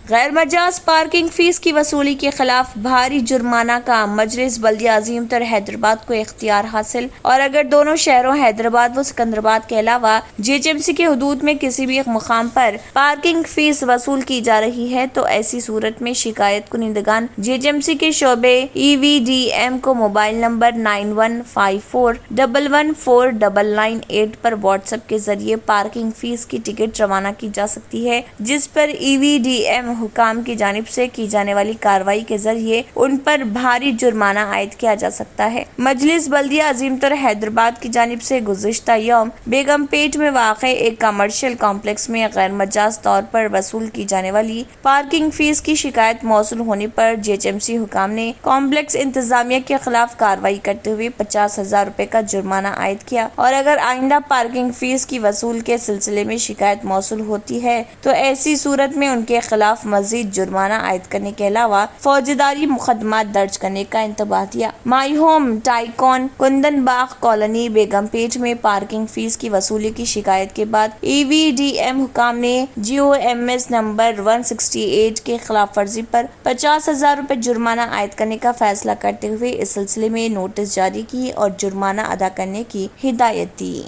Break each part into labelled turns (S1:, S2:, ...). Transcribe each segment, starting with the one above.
S1: गैर Majaz parking fees की वसूली के खिलाफ भारी जुर्माना का मजलिस बल्दिया अजीम तर हैदराबाद को इख्तियार हासिल। और अगर दोनों शहरों हैदराबाद व सिकंदराबाद के अलावा JHMC के हदूद में किसी भी एक मुकाम पर पार्किंग फीस वसूल की जा रही है तो ऐसी सूरत में शिकायत कुनिंदगान JHMC के शोबे EVDM को मोबाइल नंबर 9154114998 पर व्हाट्सएप के जरिए पार्किंग फीस की टिकट रवाना की जा सकती है, जिस पर EVDM हुकाम की जानिब से की जाने वाली कार्रवाई के जरिए उन पर भारी जुर्माना आयद किया जा सकता है। मजलिस बल्दिया अजीमतर हैदराबाद की जानिब से गुज़िश्ता यौम बेगमपेट में वाक़े एक कमर्शियल कॉम्प्लेक्स में गैर मजाज तौर पर वसूल की जाने वाली पार्किंग फीस की शिकायत मौसूल होने पर JHMC हुकाम ने कॉम्प्लेक्स इंतजामिया के खिलाफ कार्रवाई करते हुए 50,000 रुपए का जुर्माना आयद किया। और अगर आइंदा पार्किंग फीस की वसूल के सिलसिले में शिकायत मौसूल होती है तो ऐसी सूरत में उनके खिलाफ मजीद जुर्माना आयद करने के अलावा फौजदारी मुकदमा दर्ज करने का इंतबाह दिया। My home tycoon Kundan Bagh colony Begumpet में पार्किंग फीस की वसूली की शिकायत के बाद EVDM हुकाम ने GOMS नंबर 168 के खिलाफ वर्जी पर 50,000 रुपए जुर्माना आयद करने का फैसला करते हुए इस सिलसिले में नोटिस जारी की और जुर्माना अदा करने की हिदायत दी।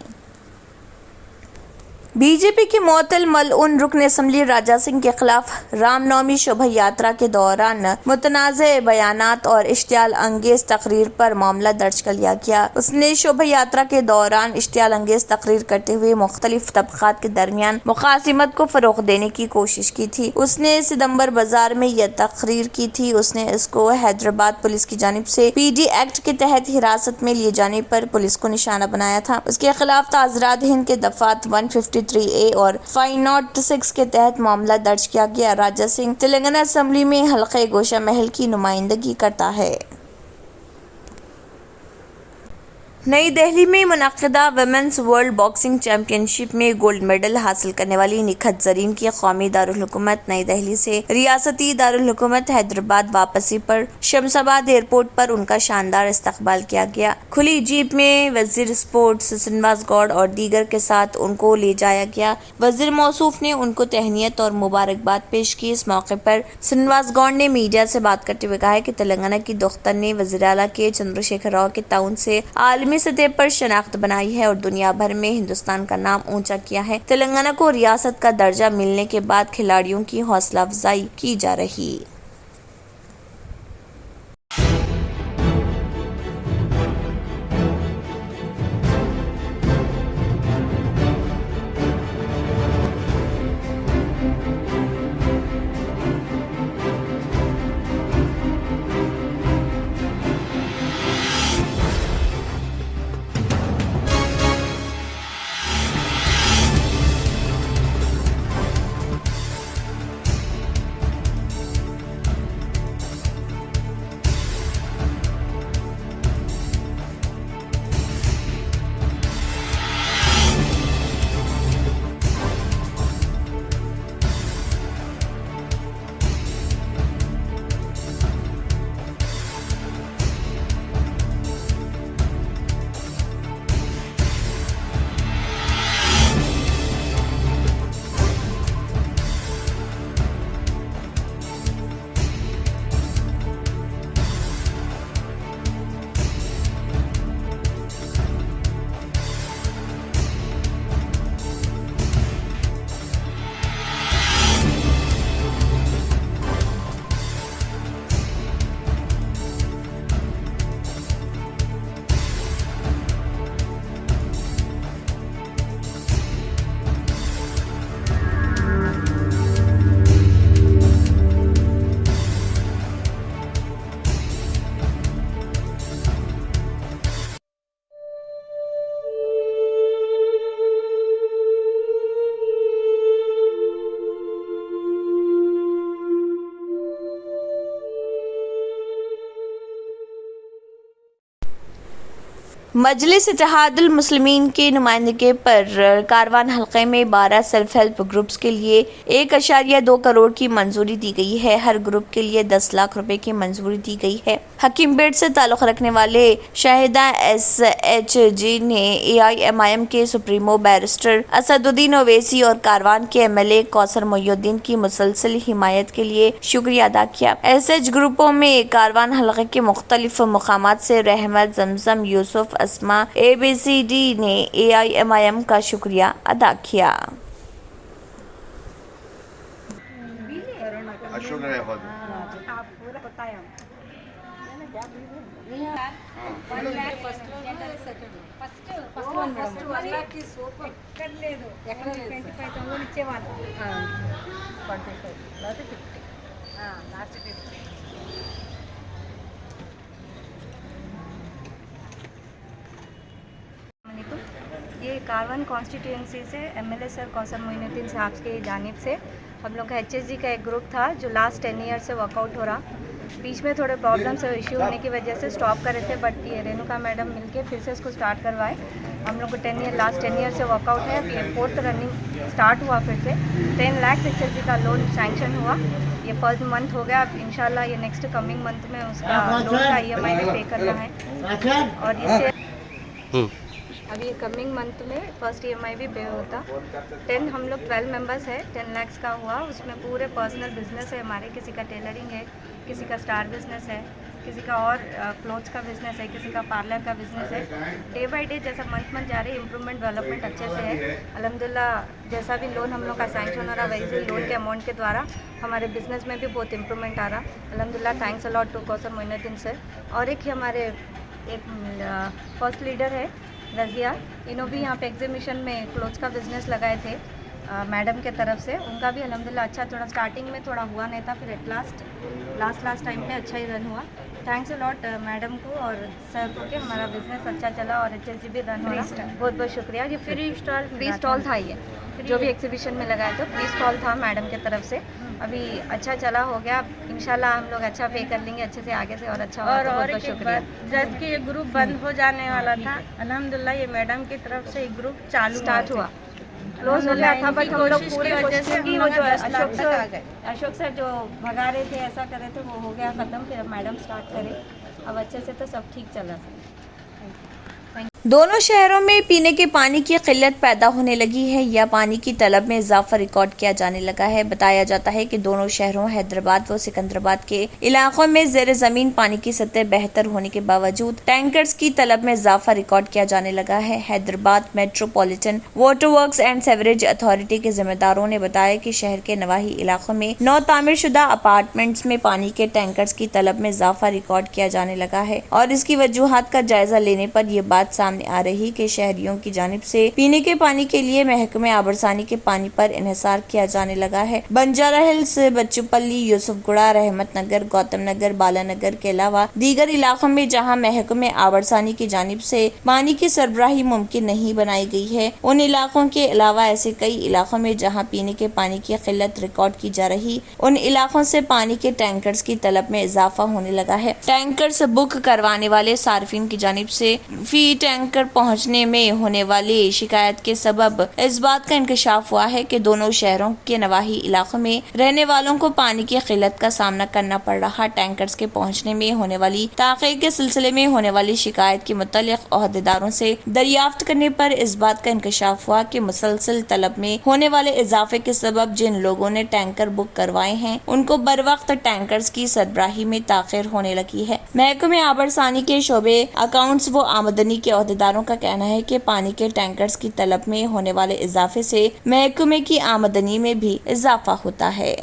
S1: बीजेपी के मुअत्तल मलऊन रुकन असम्बली राजा सिंह के खिलाफ रामनवमी शोभा यात्रा के दौरान मुतनाज़े बयानात और इश्तियाल अंगेज तकरीर पर मामला दर्ज कर लिया गया। उसने शोभा यात्रा के दौरान इश्तियाल अंगेज तकरीर करते हुए मुख्तलिफ तबकात के दरमियान मुकासिमत को फरोग देने की कोशिश की थी। उसने सितंबर बाजार में यह तकरीर की थी। उसने इसको हैदराबाद पुलिस की जानिब से PD एक्ट के तहत हिरासत में लिए जाने पर पुलिस को निशाना बनाया था। उसके खिलाफ ताज़रात हिंद के दफात 153A और 506 के तहत मामला दर्ज किया गया। राजा सिंह तेलंगाना असेंबली में हल्के गोशा महल की नुमाइंदगी करता है। नई दिल्ली में मुनक़िदा वुमेन्स वर्ल्ड बॉक्सिंग चैंपियनशिप में गोल्ड मेडल हासिल करने वाली निखत जरीन की कौमी दारुल हुकूमत नई दिल्ली से रियासती दारुल हुकूमत हैदराबाद वापसी पर शमशाबाद एयरपोर्ट पर उनका शानदार इस्तकबाल किया गया। खुली जीप में वजीर स्पोर्ट्स श्रीनिवास गौड़ और दीगर के साथ उनको ले जाया गया। वजीर मौसूफ ने उनको तहनीत और मुबारकबाद पेश की। इस मौके पर श्रीनिवास गौड़ ने मीडिया से बात करते हुए कहा कि तेलंगाना की दुख्तर ने वज़ीर आला के चंद्रशेखर राव के ताउन से आलमी सतह पर शनाख्त बनाई है और दुनिया भर में हिंदुस्तान का नाम ऊंचा किया है। तेलंगाना को रियासत का दर्जा मिलने के बाद खिलाड़ियों की हौसला अफजाई की जा रही। मजलिस इत्तेहादुल मुस्लिमीन के नुमाइंदगी पर कारवान हल्के में 12 सेल्फ हेल्प ग्रुप्स के लिए 1.2 करोड़ की मंजूरी दी गई है। हर ग्रुप के लिए 10 लाख रुपए की मंजूरी दी गई है। हकीमपेट से ताल्लुक़ रखने वाले शाहिदा SHG ने AIMIM के सुप्रीमो बैरिस्टर असदुद्दीन ओवैसी और कारवान के MLA कौसर मोइनुद्दीन की मुसलसल हिमायत के लिए शुक्रिया अदा किया। SH ग्रुपों में कारवान हल्के के मुख्तलिफ मुकामात से रहमत, जमजम, यूसुफ, अस्मा, ABCD ने AIMIM का शुक्रिया अदा किया।
S2: ये कारवान कॉन्स्टिट्यूंसी से MLA सर कौसर मोइनुद्दीन साहब की जानिब से हम लोग का HSG का एक ग्रुप था जो लास्ट 10 ईयर से वर्कआउट हो रहा। बीच में थोड़े प्रॉब्लम्स और इश्यू होने की वजह से स्टॉप कर रहे थे, बट ये रेणुका मैडम मिलके फिर से इसको स्टार्ट करवाए। हम लोग को लास्ट 10 ईयर से वर्कआउट है। ये 4th रनिंग स्टार्ट हुआ। फिर से 10 लाख HSG का लोन सैंक्शन हुआ। ये फर्स्ट मंथ हो गया। अब इंशाल्लाह ये नेक्स्ट कमिंग मंथ में उसका लोन का EMI भी पे करना है और इससे अभी ये कमिंग मंथ में फर्स्ट EMI भी पे होता। 10 हम लोग 12 मेंबर्स है। 10 लाख का हुआ। उसमें पूरे पर्सनल बिजनेस है हमारे। किसी का टेलरिंग है, किसी का स्टार बिजनेस है, किसी का और क्लोथ्स का बिजनेस है, किसी का पार्लर का बिजनेस है। डे बाय डे जैसा मंथ जा रही है इम्प्रूवमेंट डेवलपमेंट अच्छे से है अल्हम्दुलिल्लाह। जैसा भी लोन हम लोग का सैंक्शन हो रहा वैसे लोन के अमाउंट के द्वारा हमारे बिजनेस में भी बहुत इम्प्रूवमेंट आ रहा अल्हम्दुलिल्लाह। Thanks a lot to Kausar Moinuddin sir. और एक हमारे एक फर्स्ट लीडर है रज़िया, इन्हों भी यहाँ पे एग्जीबिशन में क्लोथ्स का बिज़नेस लगाए थे मैडम के तरफ से। उनका भी अल्हम्दुलिल्लाह अच्छा, थोड़ा स्टार्टिंग में थोड़ा हुआ नहीं था, फिर एट लास्ट टाइम पे अच्छा ही रन हुआ। थैंक्स अ लॉट मैडम को और सर को कि हमारा बिज़नेस अच्छा चला और HSG भी रन हो रहा। बहुत बहुत शुक्रिया। ये फ्री स्टॉल था, ये जो भी एग्जीबिशन में लगाया था फ्री स्टॉल था मैडम की तरफ से। अभी अच्छा चला हो गया। इंशाल्लाह हम लोग अच्छा पे कर लेंगे अच्छे से आगे से और अच्छा
S3: और
S2: बहुत
S3: एक
S2: शुक्रिया।
S3: जब कि ये ग्रुप बंद हो जाने वाला था अल्हम्दुलिल्लाह ये मैडम की तरफ से ये ग्रुप चालू
S2: स्टार्ट हुआ। क्लोज हो गया था बट हम लोग पूरी कोशिश की। वो जो अशोक सर जो भगा रहे थे, ऐसा कर रहे थे, वो हो गया ख़त्म। फिर मैडम स्टार्ट करे, अब अच्छे से तो सब ठीक चला सर।
S1: दोनों शहरों में पीने के पानी की किल्लत पैदा होने लगी है या पानी की तलब में इजाफा रिकॉर्ड किया जाने लगा है। बताया जाता है कि दोनों शहरों हैदराबाद व सिकंदराबाद के इलाकों में ज़ेर ज़मीन पानी की सतह बेहतर होने के बावजूद टैंकर्स की तलब में इजाफा रिकॉर्ड किया जाने लगा है। Hyderabad metropolitan water works and sewerage authority के जिम्मेदारों ने बताया कि शहर के नवाही इलाकों में नौ तामीरशुदा अपार्टमेंट्स में पानी के टैंकर्स की तलब में इजाफा रिकॉर्ड किया जाने लगा है और इसकी वजूहात का जायजा लेने पर यह बात सामने आ रही कि शहरियों की जानिब से पीने के पानी के लिए महकमे आबरसानी के पानी पर इन्हिसार किया जाने लगा है। बंजारा हिल्स, बच्चूपल्ली, यूसुफगुड़ा, रहमत नगर, गौतम नगर, बाला नगर के अलावा दीगर इलाकों में जहां महकमे आबरसानी की जानिब से पानी की सरबराही मुमकिन नहीं बनाई गई है, उन इलाकों के अलावा ऐसे कई इलाकों में जहाँ पीने के पानी की किल्लत रिकॉर्ड की जा रही, उन इलाकों से पानी के टैंकर्स की तलब में इजाफा होने लगा है। टैंकर्स बुक करवाने वाले सार्फिन की जानिब से फी टैंकर पहुंचने में होने वाली शिकायत के सबब इस बात का इंकशाफ हुआ है कि दोनों शहरों के नवाही इलाकों में रहने वालों को पानी की किल्लत का सामना करना पड़ रहा। टैंकर्स के पहुंचने में होने वाली ताख़ीर के सिलसिले में होने वाली शिकायत के मुतल्लिक़ ओहदेदारों से दरियाफ्त करने पर इस बात का इंकशाफ हुआ कि मुसलसल तलब में होने वाले इजाफे के सबब जिन लोगों ने टैंकर बुक करवाए हैं उनको बर वक्त टैंकर्स की सरबराही में ताख़ीर होने लगी है। महकमे आबरसानी के शोबे अकाउंट्स व आमदनी के ओहदेदारों का कहना है कि पानी के टैंकर्स की तलब में होने वाले इजाफे से महकमे की आमदनी में भी इजाफा होता है।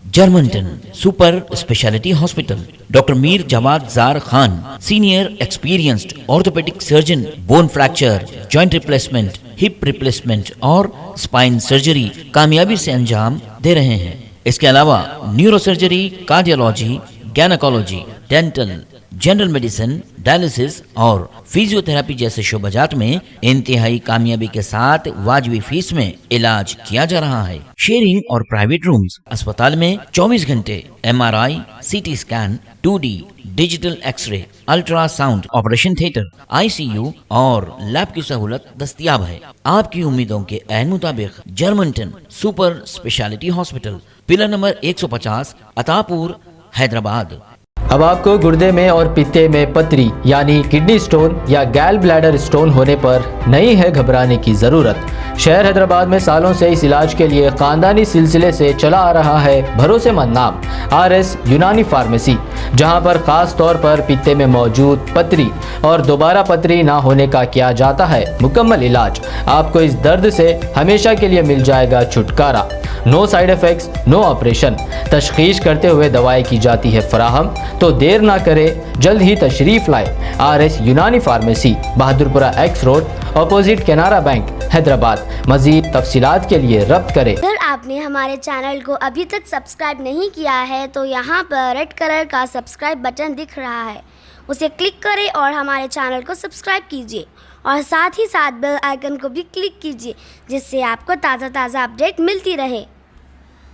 S4: जर्मनटन super speciality hospital, doctor Mir Jawad जार Khan, senior experienced orthopaedic surgeon, bone fracture, joint replacement, hip replacement और स्पाइन सर्जरी कामयाबी से अंजाम दे रहे हैं। इसके अलावा neuro surgery, cardiology, gynaecology, dental, general medicine, dialysis और फिजियोथेरेपी जैसे शोबाजात में इंतहाई कामयाबी के साथ वाजिबी फीस में इलाज किया जा रहा है। शेयरिंग और प्राइवेट रूम्स, अस्पताल में 24 घंटे MRI, CT scan, 2D digital x-ray, ultrasound, operation theatre, ICU और लैब की सहूलत दस्तयाब है। आपकी उम्मीदों के ऐन मुताबिक Germanten super speciality hospital, pillar number 150, Attapur, Hyderabad.
S5: अब आपको गुर्दे में और पित्ते में पथरी यानी किडनी स्टोन या गैल ब्लैडर स्टोन होने पर नहीं है घबराने की ज़रूरत। शहर हैदराबाद में सालों से इस इलाज के लिए खानदानी सिलसिले से चला आ रहा है भरोसेमंद नाम RS यूनानी फार्मेसी, जहां पर खास तौर पर पित्ते में मौजूद पथरी और दोबारा पथरी ना होने का किया जाता है मुकम्मल इलाज। आपको इस दर्द से हमेशा के लिए मिल जाएगा छुटकारा। No side effects, no operation, तशखीस करते हुए दवाएं की जाती है फराहम। तो देर ना करें, जल्द ही तशरीफ लाए RS Unani pharmacy, Bahadurpura X road, opposite Canara bank, Hyderabad. मजीद तफसीलात के लिए रब्त करें।
S6: अगर आपने हमारे चैनल को अभी तक सब्सक्राइब नहीं किया है तो यहाँ पर रेड कलर का सब्सक्राइब बटन दिख रहा है, उसे क्लिक करें और हमारे चैनल को सब्सक्राइब कीजिए और साथ ही साथ बेल आइकन को भी क्लिक कीजिए, जिससे आपको ताज़ा अपडेट मिलती रहे।